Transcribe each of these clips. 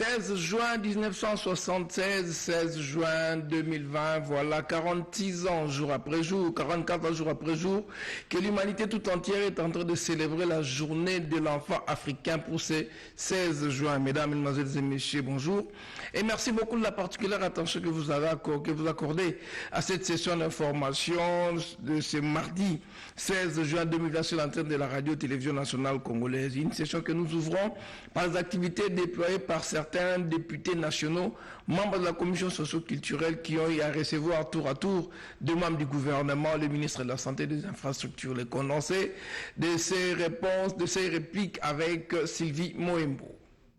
16 juin 1976, 16 juin 2020, voilà 46 ans jour après jour, 44 ans jour après jour, que l'humanité tout entière est en train de célébrer la journée de l'enfant africain pour ce 16 juin. Mesdames, Mesdemoiselles et Messieurs, bonjour. Et merci beaucoup de la particulière attention que vous accordez à cette session d'information de ce mardi 16 juin 2020 sur l'antenne de la radio-télévision nationale congolaise. Une session que nous ouvrons par les activités déployées par certains députés nationaux, membres de la commission socio-culturelle qui ont eu à recevoir tour à tour deux membres du gouvernement, le ministre de la Santé et des Infrastructures. Les condensés de ces réponses, de ces répliques avec Sylvie Moembo.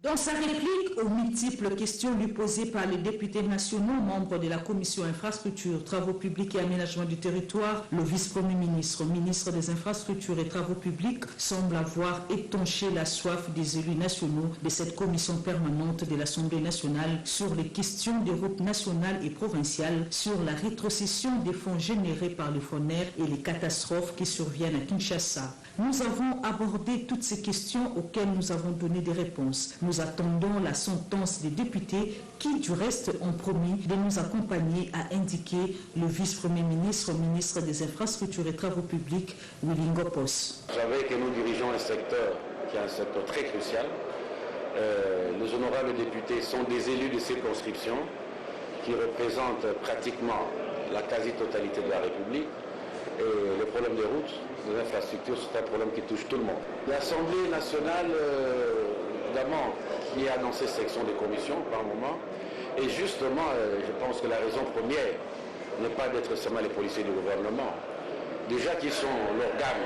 Dans sa réplique aux multiples questions lui posées par les députés nationaux, membres de la commission infrastructure, travaux publics et aménagement du territoire, le vice-premier ministre, ministre des infrastructures et travaux publics, semble avoir étanché la soif des élus nationaux de cette commission permanente de l'Assemblée nationale sur les questions des routes nationales et provinciales, sur la rétrocession des fonds générés par le FONER et les catastrophes qui surviennent à Kinshasa. Nous avons abordé toutes ces questions auxquelles nous avons donné des réponses. Nous attendons la sentence des députés qui, du reste, ont promis de nous accompagner, a indiqué le vice-premier ministre, ministre des Infrastructures et Travaux publics, Willy Ngopos. Vous savez que nous dirigeons un secteur qui est un secteur très crucial. Les honorables députés sont des élus de circonscription qui représentent pratiquement la quasi-totalité de la République. Et le problème des routes, des infrastructures, c'est un problème qui touche tout le monde. L'Assemblée nationale, évidemment, qui a annoncé section des commissions par moment, et justement, je pense que la raison première n'est pas d'être seulement les policiers du gouvernement, déjà qu'ils sont l'organe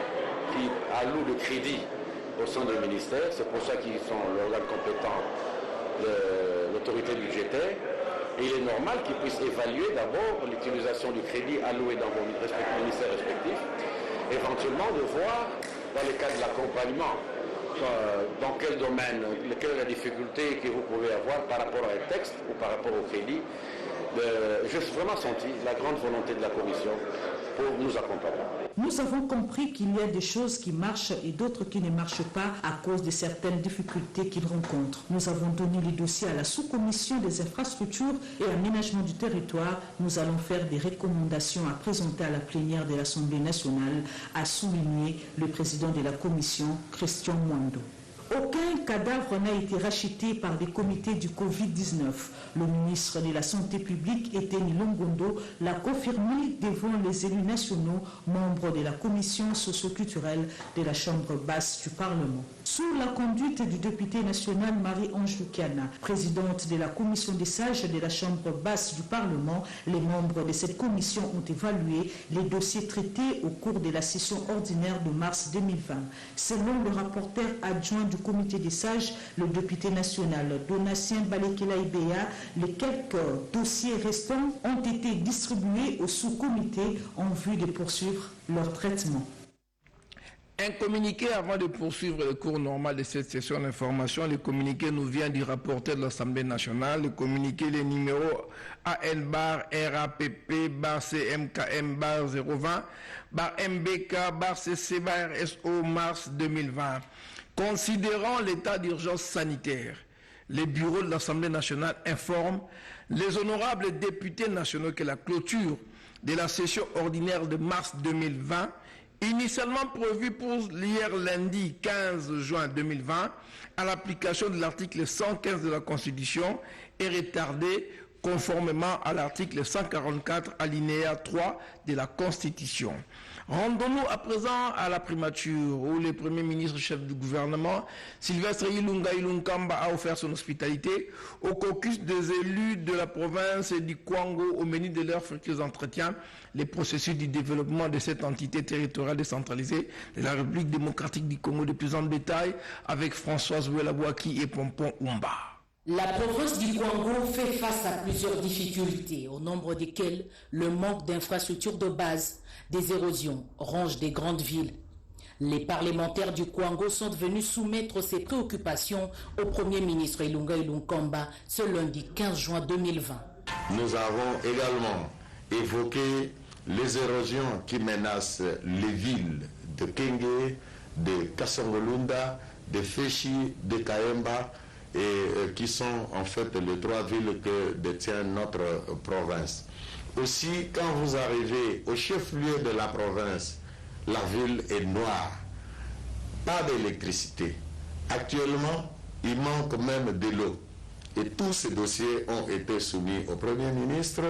qui alloue le crédit au sein du ministère, c'est pour ça qu'ils sont l'organe compétent de l'autorité budgétaire. Et il est normal qu'ils puissent évaluer d'abord l'utilisation du crédit alloué dans vos ministères respectifs, éventuellement de voir, dans le cas de l'accompagnement, dans quel domaine, quelle est la difficulté que vous pouvez avoir par rapport à un texte ou par rapport au crédit. J'ai vraiment senti la grande volonté de la Commission pour nous accompagner. Nous avons compris qu'il y a des choses qui marchent et d'autres qui ne marchent pas à cause de certaines difficultés qu'ils rencontrent. Nous avons donné les dossiers à la sous-commission des infrastructures et aménagement du territoire. Nous allons faire des recommandations à présenter à la plénière de l'Assemblée nationale, a souligné le président de la commission, Christian Mwando. Aucun cadavre n'a été racheté par des comités du Covid-19. Le ministre de la Santé publique, Eteni Longondo, l'a confirmé devant les élus nationaux, membres de la commission socio-culturelle de la Chambre basse du Parlement. Sous la conduite du député national Marie-Ange Lukiana, présidente de la commission des sages de la Chambre basse du Parlement, les membres de cette commission ont évalué les dossiers traités au cours de la session ordinaire de mars 2020. Selon le rapporteur adjoint du comité des sages, le député national Donatien Balekela Ibea, les quelques dossiers restants ont été distribués au sous-comité en vue de poursuivre leur traitement. Un communiqué avant de poursuivre le cours normal de cette session d'information. Le communiqué nous vient du rapporteur de l'Assemblée nationale. Le communiqué, les numéros AN-RAPP-CM-020-MBK-CC-SO mars 2020. Considérant l'état d'urgence sanitaire, les bureaux de l'Assemblée nationale informent les honorables députés nationaux que la clôture de la session ordinaire de mars 2020, initialement prévue pour hier lundi 15 juin 2020, à l'application de l'article 115 de la Constitution, est retardée conformément à l'article 144 alinéa 3 de la Constitution. Rendons-nous à présent à la primature où le Premier ministre chef du gouvernement, Sylvestre Ilunga Ilunkamba, a offert son hospitalité au caucus des élus de la province du Kwango au menu de leurs futurs entretiens, les processus du développement de cette entité territoriale décentralisée de la République démocratique du Congo de plus en détail avec Françoise Ouelabouaki et Pompon Oumba. La province du Kwango fait face à plusieurs difficultés, au nombre desquelles le manque d'infrastructures de base, des érosions, rongent des grandes villes. Les parlementaires du Kwango sont venus soumettre ces préoccupations au Premier ministre Ilunga Ilunkamba ce lundi 15 juin 2020. Nous avons également évoqué les érosions qui menacent les villes de Kenge, de Kasongolunda, de Feshi, de Kaemba et qui sont en fait les 3 villes que détient notre province. Aussi, quand vous arrivez au chef-lieu de la province, la ville est noire. Pas d'électricité. Actuellement, il manque même de l'eau. Et tous ces dossiers ont été soumis au Premier ministre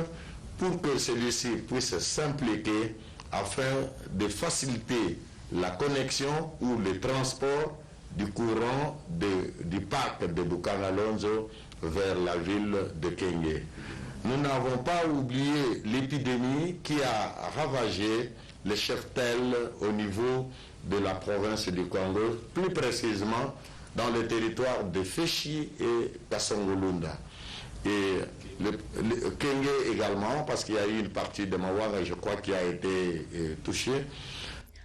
pour que celui-ci puisse s'impliquer afin de faciliter la connexion ou le transport du courant du parc de Bukagalonzo vers la ville de Kenge. Nous n'avons pas oublié l'épidémie qui a ravagé les cheptels au niveau de la province du Congo, plus précisément dans le territoire de Féchi et Kasongolunda. Et le Kenge également, parce qu'il y a eu une partie de Mawanga, je crois, qui a été touchée.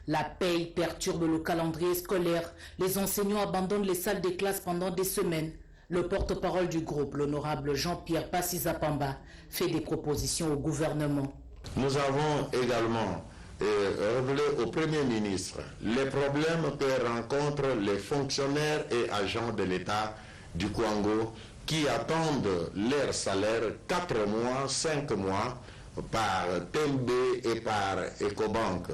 La paye perturbe le calendrier scolaire. Les enseignants abandonnent les salles de classe pendant des semaines. Le porte-parole du groupe, l'honorable Jean-Pierre Passisa-Pamba, fait des propositions au gouvernement. Nous avons également révélé au Premier ministre les problèmes que rencontrent les fonctionnaires et agents de l'État du Congo qui attendent leur salaire 4 mois, 5 mois par TMB et par Ecobank.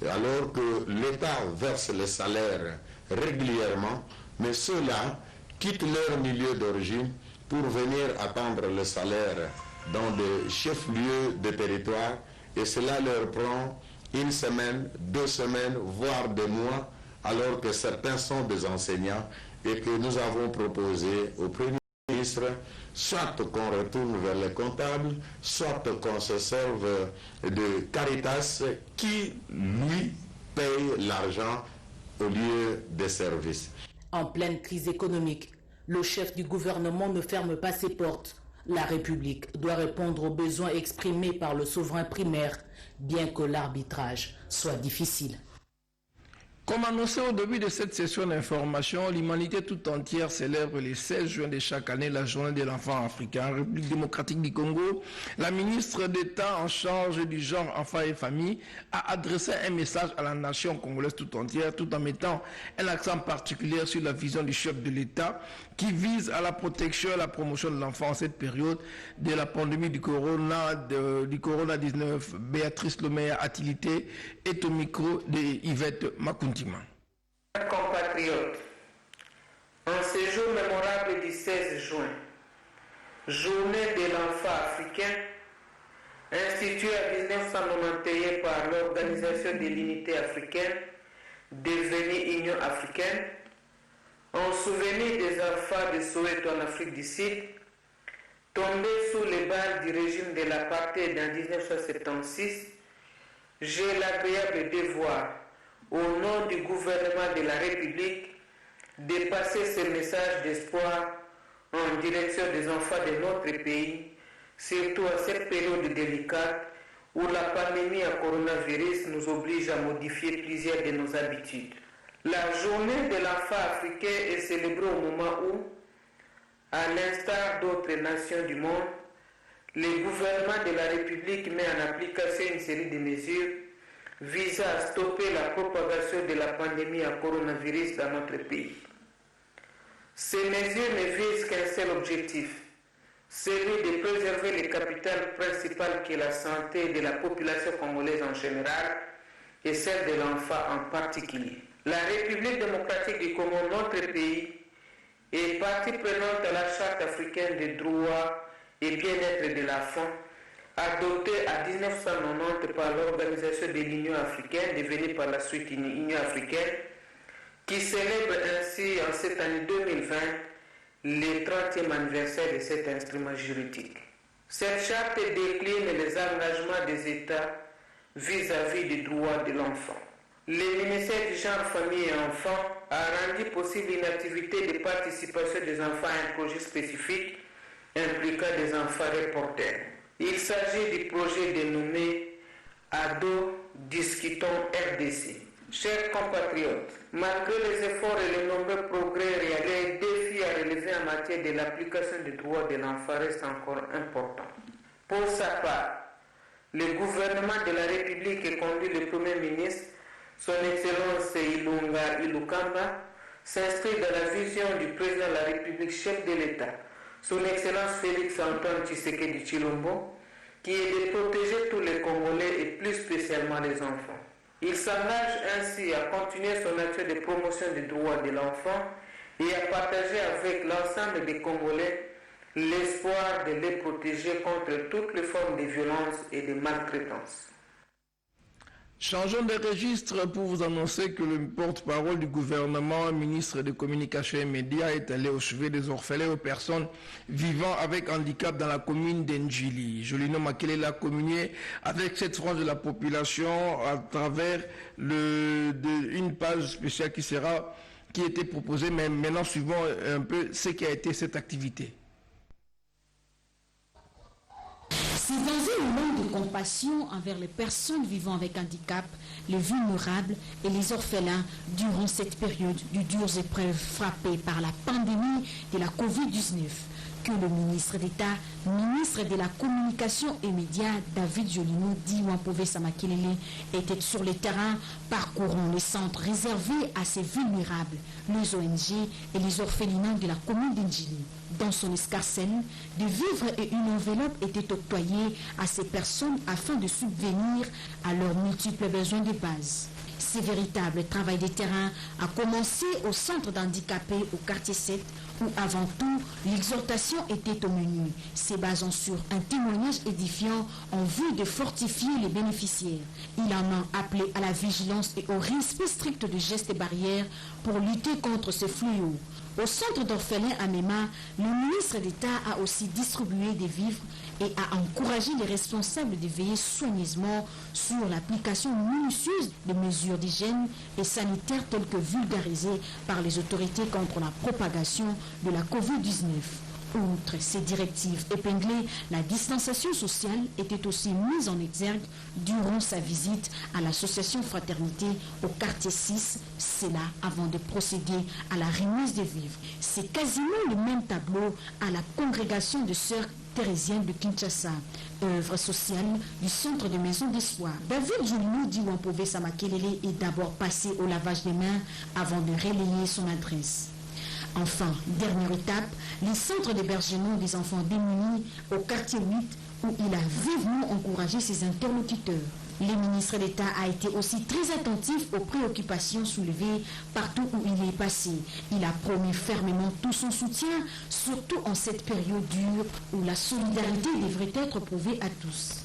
Alors que l'État verse les salaires régulièrement, mais ceux-là quittent leur milieu d'origine pour venir attendre le salaire dans des chefs-lieux de territoire et cela leur prend 1 semaine, 2 semaines, voire des mois, alors que certains sont des enseignants et que nous avons proposé au Premier ministre soit qu'on retourne vers les comptables, soit qu'on se serve de Caritas qui, lui, paye l'argent au lieu des services. En pleine crise économique, le chef du gouvernement ne ferme pas ses portes. La République doit répondre aux besoins exprimés par le souverain primaire, bien que l'arbitrage soit difficile. Comme annoncé au début de cette session d'information, l'humanité tout entière célèbre le 16 juin de chaque année la journée de l'enfant africain. En République démocratique du Congo, la ministre d'État en charge du genre enfant et famille a adressé un message à la nation congolaise tout entière, tout en mettant un accent particulier sur la vision du chef de l'État qui vise à la protection et à la promotion de l'enfant en cette période de la pandémie du Corona-19. Béatrice Lomé Atilité est au micro de Yvette Makuntima. Compatriotes, en ce jour mémorable du 16 juin, journée de l'enfant africain, instituée en 1991 par l'Organisation de l'Unité africaine, devenue Union africaine, en souvenir des enfants de Soweto en Afrique du Sud, tombés sous les balles du régime de l'apartheid en 1976, j'ai l'agréable devoir, au nom du gouvernement de la République, de passer ce message d'espoir en direction des enfants de notre pays, surtout à cette période délicate où la pandémie à coronavirus nous oblige à modifier plusieurs de nos habitudes. La journée de l'enfant africain est célébrée au moment où, à l'instar d'autres nations du monde, le gouvernement de la République met en application une série de mesures visant à stopper la propagation de la pandémie à coronavirus dans notre pays. Ces mesures ne visent qu'un seul objectif, celui de préserver le capital principal qui est la santé de la population congolaise en général et celle de l'enfant en particulier. La République démocratique du Congo, notre pays, est partie prenante à la Charte africaine des droits et bien-être de l'enfant, adoptée en 1990 par l'Organisation de l'Union africaine, devenue par la suite une Union africaine, qui célèbre ainsi en cette année 2020 le 30e anniversaire de cet instrument juridique. Cette charte décline les engagements des États vis-à-vis des droits de l'enfant. Le ministère du genre, famille et enfants a rendu possible une activité de participation des enfants à un projet spécifique impliquant des enfants reporters. Il s'agit du projet dénommé Ado Discutons RDC. Chers compatriotes, malgré les efforts et les nombreux progrès réalisés, les défis à relever en matière de l'application des droits de l'enfant restent encore importants. Pour sa part, le gouvernement de la République et conduit le Premier ministre, son Excellence Ilunga Ilukamba, s'inscrit dans la vision du président de la République, chef de l'État, son Excellence Félix Antoine Tshisekedi Tshilombo, qui est de protéger tous les Congolais et plus spécialement les enfants. Il s'engage ainsi à continuer son action de promotion des droits de l'enfant et à partager avec l'ensemble des Congolais l'espoir de les protéger contre toutes les formes de violence et de maltraitance. Changeons de registre pour vous annoncer que le porte-parole du gouvernement, ministre des Communications et Médias, est allé au chevet des orphelins et aux personnes vivant avec handicap dans la commune d'Ndjili. Jolino Makelela a communié avec cette frange de la population à travers une page spéciale qui a été proposée, mais maintenant suivons un peu ce qui a été cette activité. C'est dans un moment de compassion envers les personnes vivant avec handicap, les vulnérables et les orphelins durant cette période de dures épreuves frappées par la pandémie de la Covid-19 que le ministre d'État, ministre de la Communication et Médias, David Jolino Diwampove Samakelele, était sur le terrain parcourant les centres réservés à ces vulnérables, les ONG et les orphelinats de la commune d'Ndjili. Dans son escarcelle, des vivres et une enveloppe étaient octroyés à ces personnes afin de subvenir à leurs multiples besoins de base. Ce véritable travail de terrain a commencé au centre d'handicapés au quartier 7 où avant tout l'exhortation était au menu, se basant sur un témoignage édifiant en vue de fortifier les bénéficiaires. Il en a appelé à la vigilance et au respect strict de gestes et barrières pour lutter contre ce fléau. Au centre d'orphelins à Mema, le ministre d'État a aussi distribué des vivres et a encouragé les responsables de veiller soigneusement sur l'application minutieuse des mesures d'hygiène et sanitaires telles que vulgarisées par les autorités contre la propagation de la Covid-19. Outre ces directives épinglées, la distanciation sociale était aussi mise en exergue durant sa visite à l'association Fraternité au quartier 6, c'est là avant de procéder à la remise des vivres. C'est quasiment le même tableau à la congrégation de sœurs thérésiennes de Kinshasa, œuvre sociale du centre de maison des soins. David Jolino Diwampove Samakelele est d'abord passé au lavage des mains avant de relayer son adresse. Enfin, dernière étape, les centres d'hébergement des enfants démunis au quartier 8 où il a vivement encouragé ses interlocuteurs. Le ministre d'État a été aussi très attentif aux préoccupations soulevées partout où il est passé. Il a promis fermement tout son soutien, surtout en cette période dure où la solidarité devrait être prouvée à tous.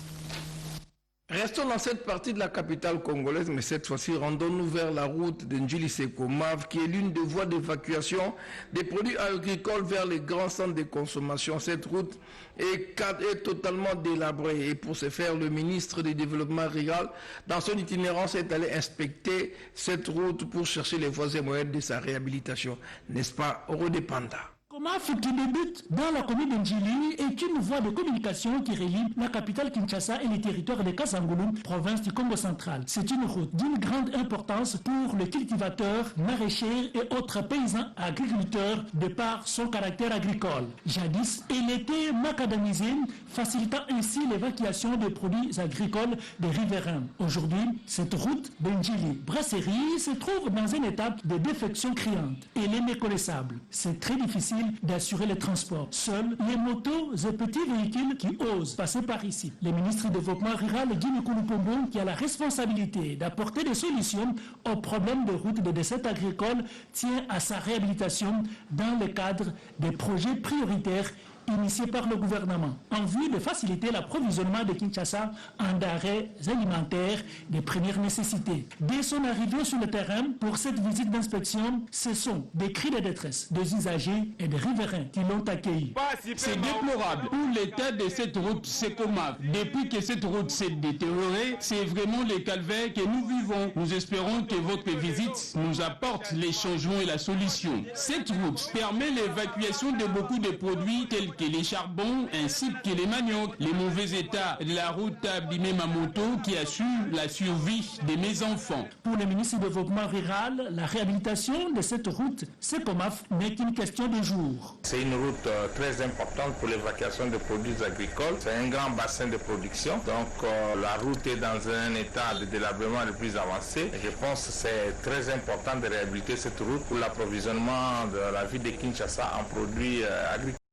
Restons dans cette partie de la capitale congolaise, mais cette fois-ci, rendons-nous vers la route de Ndjili-Seko-Mav, qui est l'une des voies d'évacuation des produits agricoles vers les grands centres de consommation. Cette route est totalement délabrée. Et pour ce faire, le ministre du Développement rural, dans son itinérance, est allé inspecter cette route pour chercher les voies et moyens de sa réhabilitation. N'est-ce pas, Rodépanda? Komaf, qui débute dans la commune d'Ndjili, est une voie de communication qui relie la capitale Kinshasa et les territoires de Kasangulu, province du Congo central. C'est une route d'une grande importance pour les cultivateurs, maraîchers et autres paysans agriculteurs de par son caractère agricole. Jadis, elle était macadamisée, facilitant ainsi l'évacuation des produits agricoles des riverains. Aujourd'hui, cette route d'Ndjili-Brasserie se trouve dans un état de défection criante. Elle est méconnaissable. C'est très difficile d'assurer les transports. Seuls les motos et petits véhicules qui osent passer par ici. Le ministre du Développement rural, Guy Mikulu-Pombo, qui a la responsabilité d'apporter des solutions aux problèmes de route de décès agricoles, tient à sa réhabilitation dans le cadre des projets prioritaires initié par le gouvernement en vue de faciliter l'approvisionnement de Kinshasa en denrées alimentaires de première nécessité. Dès son arrivée sur le terrain pour cette visite d'inspection, ce sont des cris de détresse des usagers et des riverains qui l'ont accueilli. C'est déplorable pour l'état de cette route Seko-Mav. Depuis que cette route s'est détériorée, c'est vraiment le calvaire que nous vivons. Nous espérons que votre visite nous apporte les changements et la solution. Cette route permet l'évacuation de beaucoup de produits tels que les charbons ainsi que les maniocs. Les mauvais états de la route Bimé-Mamoto qui assure la survie de mes enfants. Pour le ministre du Développement rural, la réhabilitation de cette route Secomaf n'est qu'une question de jours. C'est une route très importante pour l'évacuation de produits agricoles. C'est un grand bassin de production. Donc la route est dans un état de délabrement le plus avancé. Et je pense que c'est très important de réhabiliter cette route pour l'approvisionnement de la ville de Kinshasa en produits agricoles.